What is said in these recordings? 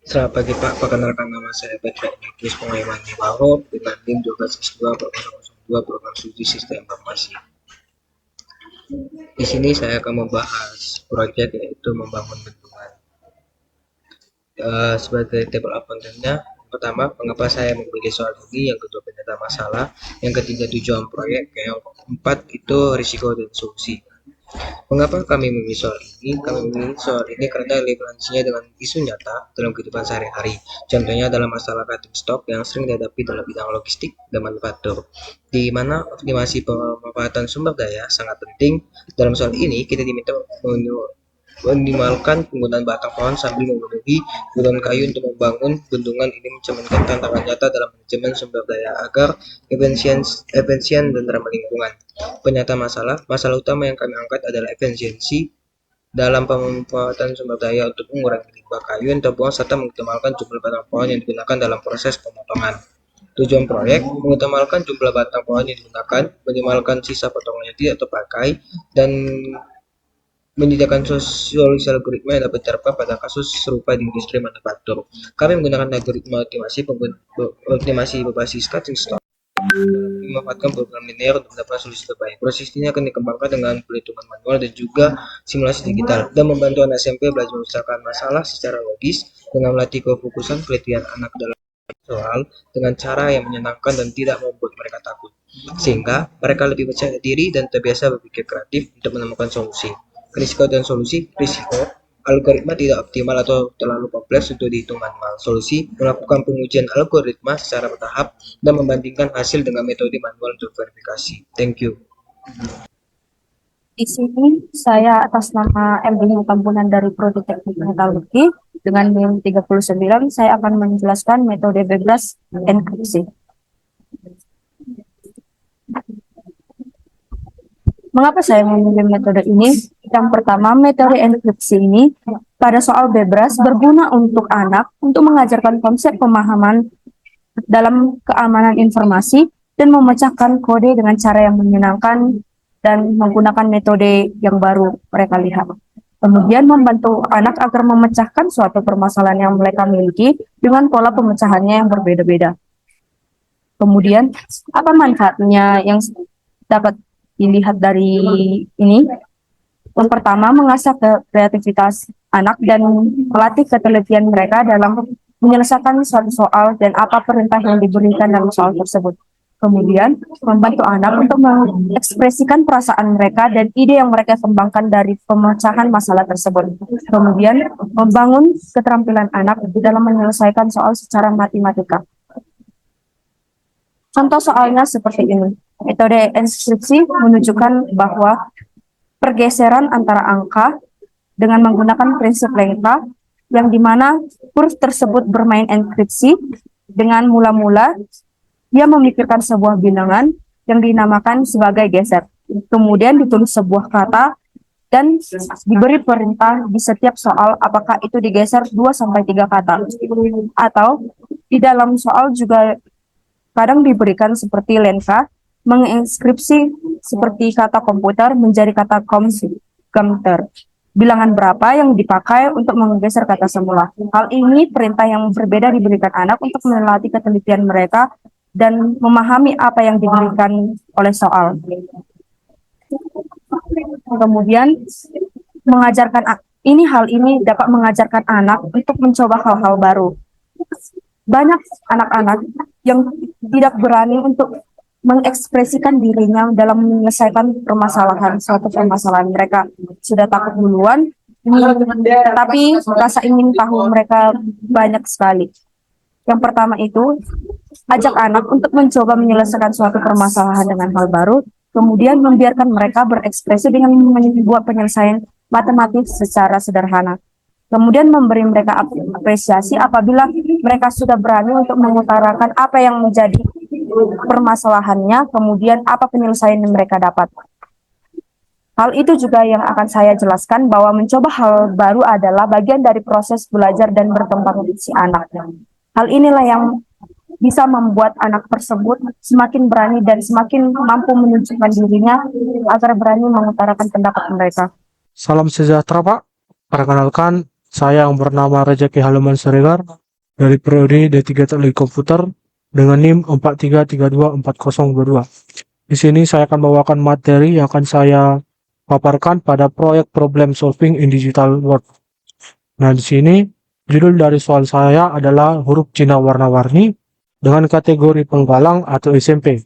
Selamat pagi Pak, perkenalkan nama saya Patrick Nikis Pengaiman Wahab dengan NIM 12S2 Program Studi Sistem Informasi. Di sini saya akan membahas proyek yaitu membangun bendungan. Sebagai table of content-nya, pertama, mengapa saya memilih soal ini, yang kedua, penyata masalah, yang ketiga, tujuan proyek, yang keempat, itu risiko dan solusi. Mengapa kami memilih soal ini? Kami memilih soal ini karena relevansinya dengan isu nyata dalam kehidupan sehari-hari. Contohnya dalam masalah cutting stock yang sering dihadapi dalam bidang logistik dan manufaktur, di mana optimasi pemanfaatan sumber daya sangat penting. Dalam soal ini, kita diminta meminimalkan penggunaan batang pohon sambil memenuhi kebutuhan kayu untuk membangun bendungan. Ini mencerminkan tantangan nyata dalam manajemen sumber daya agar efisien dan ramah lingkungan. Penyata masalah utama yang kami angkat adalah efisiensi dalam pemanfaatan sumber daya untuk mengurangi limbah kayu yang terbuang serta mengoptimalkan jumlah batang pohon yang digunakan dalam proses pemotongan. Tujuan proyek mengutamakan jumlah batang pohon yang digunakan, minimalkan sisa potongan yang tidak terpakai, dan menyediakan solusi algoritma yang dapat diterapkan pada kasus serupa di industri manufaktur. Kami menggunakan algoritma optimasi berbasis cutting stock, memanfaatkan program linear untuk mendapatkan solusi terbaik. Proses ini akan dikembangkan dengan perhitungan manual dan juga simulasi digital, dan membantu anak SMP belajar menyelesaikan masalah secara logis dengan melatih kefokusan pelitian anak dalam soal dengan cara yang menyenangkan dan tidak membuat mereka takut, sehingga mereka lebih percaya diri dan terbiasa berpikir kreatif untuk menemukan solusi. Risiko dan solusi. Risiko: algoritma tidak optimal atau terlalu kompleks untuk dihitung manual. Solusi: melakukan pengujian algoritma secara bertahap dan membandingkan hasil dengan metode manual untuk verifikasi. Thank you. Di sini saya atas nama MD Tambunan dari Prodi Teknik Metalurgi dengan NIM 39, saya akan menjelaskan metode bebas enkripsi. Mengapa saya memilih metode ini? Yang pertama, metode enkripsi ini pada soal bebas berguna untuk anak untuk mengajarkan konsep pemahaman dalam keamanan informasi dan memecahkan kode dengan cara yang menyenangkan dan menggunakan metode yang baru mereka lihat. Kemudian membantu anak agar memecahkan suatu permasalahan yang mereka miliki dengan pola pemecahannya yang berbeda-beda. Kemudian, apa manfaatnya yang dapat dilihat dari ini? Yang pertama, mengasah kreativitas anak dan melatih ketelitian mereka dalam menyelesaikan suatu soal dan apa perintah yang diberikan dalam soal tersebut. Kemudian, membantu anak untuk mengekspresikan perasaan mereka dan ide yang mereka kembangkan dari pemecahan masalah tersebut. Kemudian, membangun keterampilan anak dalam menyelesaikan soal secara matematika. Contoh soalnya seperti ini. Metode enkripsi menunjukkan bahwa pergeseran antara angka dengan menggunakan prinsip lengkap, yang dimana huruf tersebut bermain enkripsi dengan mula-mula dia memikirkan sebuah bilangan yang dinamakan sebagai geser. Kemudian ditulis sebuah kata dan diberi perintah di setiap soal apakah itu digeser 2-3 kata. Atau di dalam soal juga kadang diberikan seperti lensa, menginskripsi seperti kata komputer menjadi kata komputer. Bilangan berapa yang dipakai untuk menggeser kata semula. Hal ini perintah yang berbeda diberikan anak untuk melatih ketelitian mereka dan memahami apa yang diberikan oleh soal. Kemudian hal ini dapat mengajarkan anak untuk mencoba hal-hal baru. Banyak anak-anak yang tidak berani untuk mengekspresikan dirinya dalam menyelesaikan suatu permasalahan. Mereka sudah takut duluan, tapi rasa ingin tahu mereka banyak sekali. Yang pertama itu, ajak anak untuk mencoba menyelesaikan suatu permasalahan dengan hal baru, kemudian membiarkan mereka berekspresi dengan membuat penyelesaian matematis secara sederhana. Kemudian memberi mereka apresiasi apabila mereka sudah berani untuk mengutarakan apa yang menjadi permasalahannya, kemudian apa penyelesaian yang mereka dapat. Hal itu juga yang akan saya jelaskan bahwa mencoba hal baru adalah bagian dari proses belajar dan berkembang si anak. Hal inilah yang bisa membuat anak tersebut semakin berani dan semakin mampu menunjukkan dirinya agar berani mengutarakan pendapat mereka. Salam sejahtera Pak, perkenalkan Saya yang bernama Rejeki Halaman Siregar dari prodi D3 Teknik Komputer dengan NIM 43324022. Di sini saya akan membawakan materi yang akan saya paparkan pada proyek problem solving in digital world. Nah, di sini judul dari soal saya adalah huruf Cina warna-warni dengan kategori penggalang atau SMP.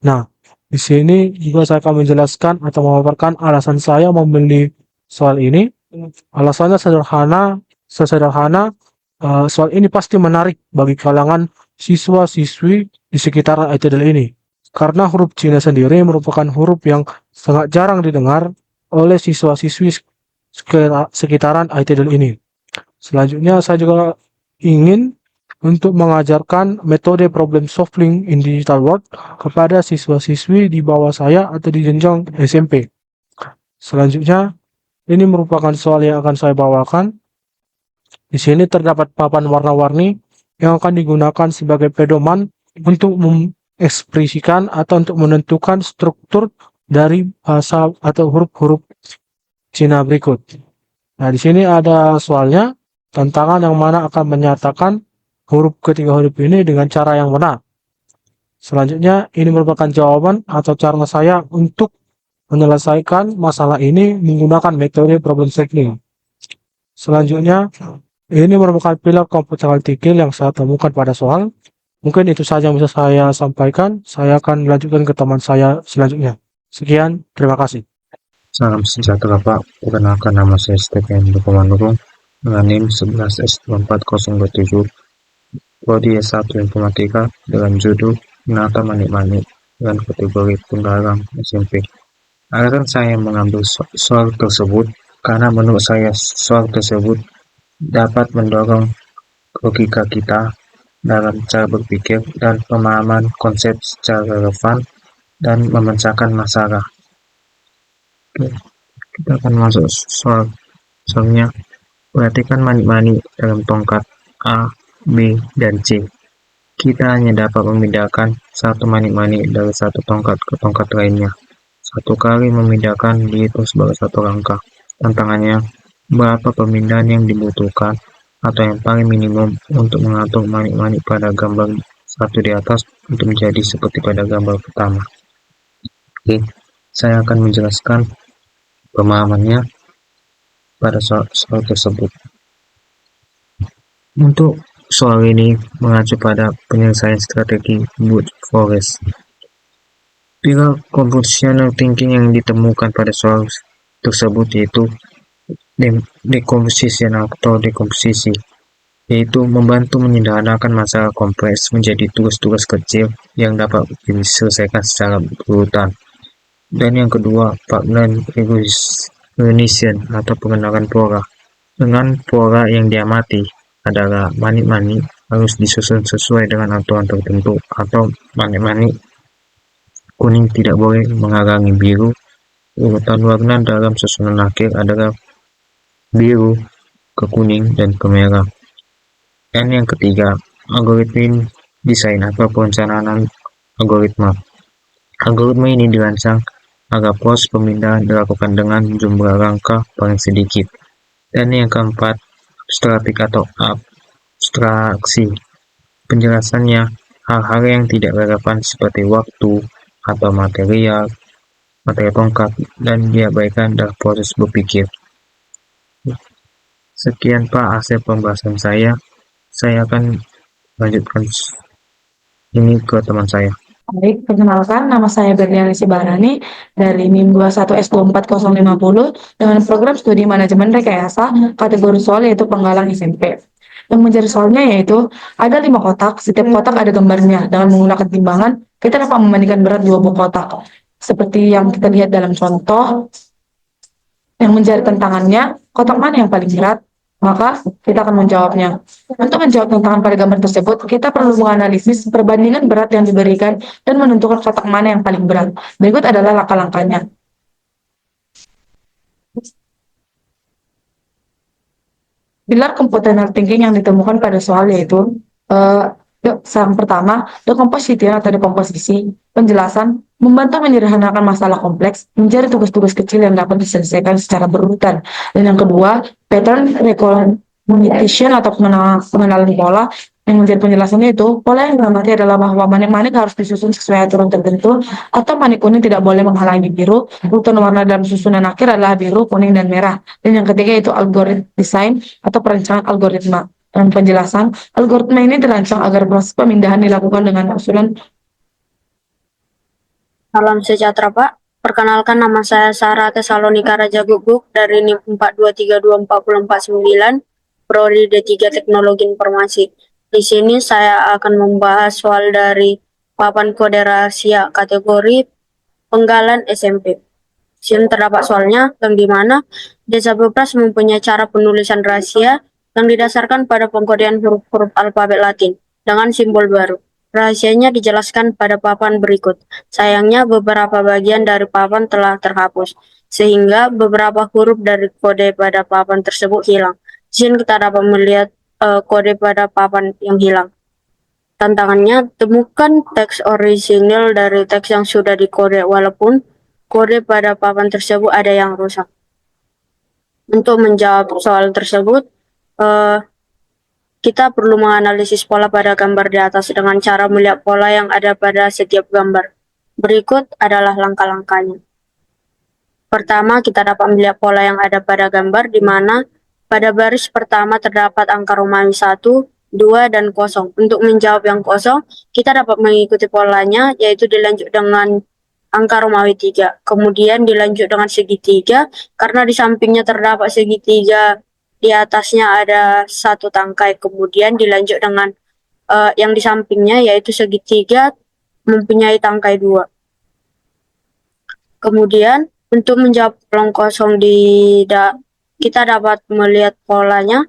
Nah, di sini juga saya akan menjelaskan atau memaparkan alasan saya memilih soal ini. Alasannya sesederhana soal ini pasti menarik bagi kalangan siswa-siswi di sekitaran ITDL ini. Karena huruf Cina sendiri merupakan huruf yang sangat jarang didengar oleh siswa-siswi sekitaran ITDL ini. Selanjutnya saya juga ingin untuk mengajarkan metode problem solving in digital world kepada siswa-siswi di bawah saya atau di jenjang SMP. Selanjutnya, ini merupakan soal yang akan saya bawakan. Di sini terdapat papan warna-warni yang akan digunakan sebagai pedoman untuk mengekspresikan atau untuk menentukan struktur dari bahasa atau huruf-huruf Cina berikut. Nah, di sini ada soalnya, tantangan yang mana akan menyatakan ketiga huruf ini dengan cara yang benar. Selanjutnya, ini merupakan jawaban atau cara saya untuk menyelesaikan masalah ini menggunakan metode problem solving. Selanjutnya, ini merupakan pilar computational thinking yang saya temukan pada soal. Mungkin itu saja yang bisa saya sampaikan. Saya akan lanjutkan ke teman saya selanjutnya. Sekian, terima kasih. Salam sejahtera Pak, perkenalkan nama saya Stephen Dukumanurung dengan NIM 11S24027, prodi S1 Informatika dengan judul Menata Manik-Manik dengan kategori penggalang SMP. Alasan saya mengambil soal tersebut karena menurut saya soal tersebut dapat mendorong logika kita dalam cara berpikir dan pemahaman konsep secara relevan dan memecahkan masalah. Oke, kita akan masuk soalnya. Perhatikan manik-manik dalam tongkat A, B, dan C. Kita hanya dapat memindahkan satu manik-manik dari satu tongkat ke tongkat lainnya. Satu kali memindahkan dihitung sebagai satu langkah. Tantangannya, berapa pemindahan yang dibutuhkan atau yang paling minimum untuk mengatur manik-manik pada gambar satu di atas untuk menjadi seperti pada gambar pertama. Oke, saya akan menjelaskan pemahamannya pada soal tersebut. Untuk soal ini mengacu pada penyelesaian strategi brute force. Pilar computational thinking yang ditemukan pada soal tersebut yaitu decomposition atau dekomposisi, yaitu membantu menyederhanakan masalah kompleks menjadi tugas-tugas kecil yang dapat diselesaikan secara berurutan. Dan yang kedua, Paglan recognition atau pengenalan pola. Dengan pola yang diamati adalah manik-manik harus disusun sesuai dengan aturan tertentu, atau manik-manik kuning tidak boleh menghalangi biru. Urutan warna dalam susunan akhir adalah biru ke kuning dan ke merah. Dan yang ketiga, algoritma desain atau perencanaan algoritma. Algoritma ini dirancang agar proses pemindahan dilakukan dengan jumlah langkah paling sedikit. Dan yang keempat, strategi atau abstraksi. Penjelasannya, hal-hal yang tidak relevan seperti waktu atau materi tongkat dan diabaikan dalam proses berpikir. Sekian Pak hasil pembahasan saya. Saya akan lanjutkan ini ke teman saya. Baik, perkenalkan nama saya Berliana Sibarani dari NIM 21S24050 dengan program studi manajemen rekayasa kategori soal yaitu penggalang SMP. Yang menjadi soalnya yaitu ada 5 kotak, setiap kotak ada gambarnya. Dengan menggunakan timbangan, kita dapat membandingkan berat 2 buah kotak. Seperti yang kita lihat dalam contoh, yang menjadi tantangannya, kotak mana yang paling berat? Maka kita akan menjawabnya. Untuk menjawab tantangan pada gambar tersebut, kita perlu menganalisis perbandingan berat yang diberikan dan menentukan kotak mana yang paling berat. Berikut adalah langkah-langkahnya. Pilar computational thinking yang ditemukan pada soal yaitu Yuk, yang pertama, decomposition atau dekomposisi, penjelasan, membantu menyederhanakan masalah kompleks, mencari tugas-tugas kecil yang dapat diselesaikan secara berurutan. Dan yang kedua, pattern recognition atau pengenalan pola, yang menjadi penjelasannya itu, pola yang diamati adalah bahwa manik-manik harus disusun sesuai aturan tertentu, atau manik kuning tidak boleh menghalangi biru, urutan warna dalam susunan akhir adalah biru, kuning, dan merah. Dan yang ketiga itu algoritma desain atau perencanaan algoritma. Dan penjelasan, algoritma ini dirancang agar proses pemindahan dilakukan dengan usulan. Salam sejahtera Pak. Perkenalkan nama saya Sarah Tesalonika Raja Guguk dari NIM 4232449, Prodi D3 Teknologi Informasi. Di sini saya akan membahas soal dari papan kode rahasia kategori penggalan SMP. Di sini terdapat soalnya yang dimana Desa Bebras mempunyai cara penulisan rahasia yang didasarkan pada pengkodean huruf-huruf alfabet Latin dengan simbol baru. Rahasianya dijelaskan pada papan berikut. Sayangnya beberapa bagian dari papan telah terhapus, sehingga beberapa huruf dari kode pada papan tersebut hilang. Di sini kita dapat melihat kode pada papan yang hilang. Tantangannya, temukan teks orisinil dari teks yang sudah dikode walaupun kode pada papan tersebut ada yang rusak. Untuk menjawab soal tersebut, kita perlu menganalisis pola pada gambar di atas dengan cara melihat pola yang ada pada setiap gambar. Berikut adalah langkah-langkahnya. Pertama, kita dapat melihat pola yang ada pada gambar di mana pada baris pertama terdapat angka Romawi 1, 2, dan 0. Untuk menjawab yang kosong, kita dapat mengikuti polanya, yaitu dilanjut dengan angka Romawi 3. Kemudian dilanjut dengan segitiga, karena di sampingnya terdapat segitiga, di atasnya ada satu tangkai. Kemudian dilanjut dengan yang di sampingnya, yaitu segitiga mempunyai tangkai 2. Kemudian untuk menjawab kolom kosong kita dapat melihat polanya,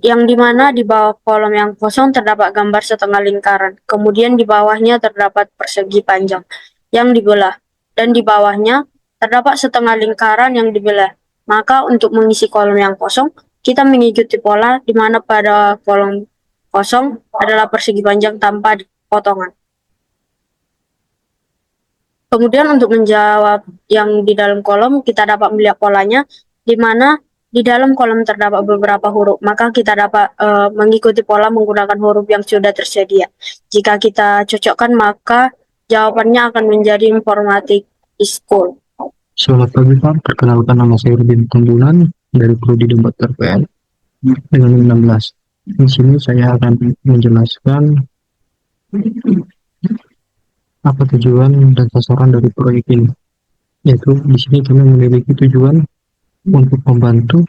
yang dimana di bawah kolom yang kosong terdapat gambar setengah lingkaran. Kemudian di bawahnya terdapat persegi panjang yang dibelah, dan di bawahnya terdapat setengah lingkaran yang dibelah. Maka untuk mengisi kolom yang kosong, kita mengikuti pola di mana pada kolom kosong adalah persegi panjang tanpa potongan. Kemudian untuk menjawab yang di dalam kolom, kita dapat melihat polanya di mana di dalam kolom terdapat beberapa huruf. Maka kita dapat mengikuti pola menggunakan huruf yang sudah tersedia. Jika kita cocokkan, maka jawabannya akan menjadi informatik school. Selamat pagi Pak, perkenalkan nama saya Rubin Tambunan dari Prodi Debat TPN dengan 16. Di sini saya akan menjelaskan apa tujuan dan sasaran dari proyek ini. Yaitu di sini kami memiliki tujuan untuk membantu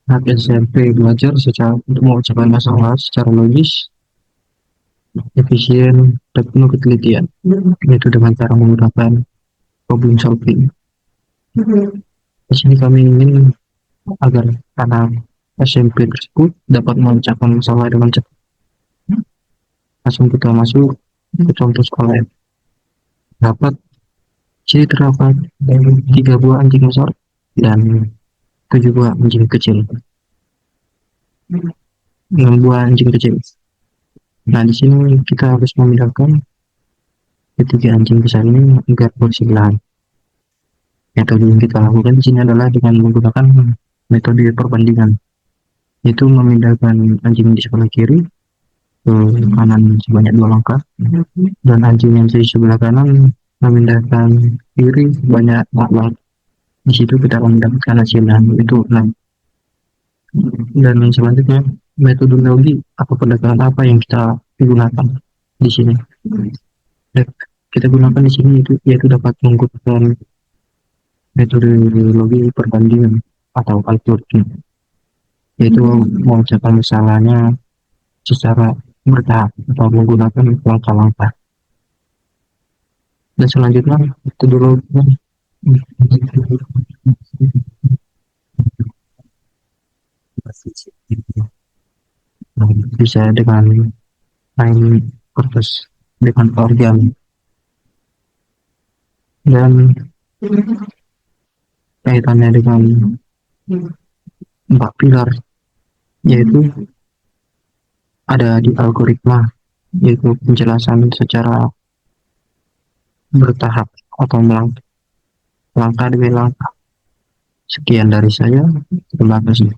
anak SMP belajar untuk mengucapkan masalah secara logis, efisien, dan penuh ketelitian, yaitu dengan cara menggunakan problem solving. Di sini kami ingin agar anak SMP tersebut dapat mengucapkan masalah dengan cepat. Langsung kita masuk ke contoh sekolah. Sini terdapat 3 buah anjing besar dan 7 buah anjing kecil. 6 buah anjing kecil. Nah, di sini kita harus memindahkan ketiga anjing besar ini agar bersebelahan. Metode yang kita lakukan di sini adalah dengan menggunakan metode perbandingan, yaitu memindahkan anjing di sebelah kiri ke kanan sebanyak 2 langkah, dan anjing yang di sebelah kanan memindahkan kiri sebanyak 4 langkah. Di situ kita akan mendapatkan hasilnya, itu 6. Dan selanjutnya metodologi atau pendekatan apa yang kita gunakan di sini. Kita gunakan di sini yaitu dapat menggunakan metodologi perbandingan atau algoritma, yaitu mengucapkan masalahnya secara bertahap atau menggunakan langkah-langkah. Dan selanjutnya metodologi bisa dengan main kertas dengan origami, dan kaitannya dengan 4 pilar, yaitu ada di algoritma, yaitu penjelasan secara bertahap atau langkah demi langkah. Sekian dari saya, terima kasih.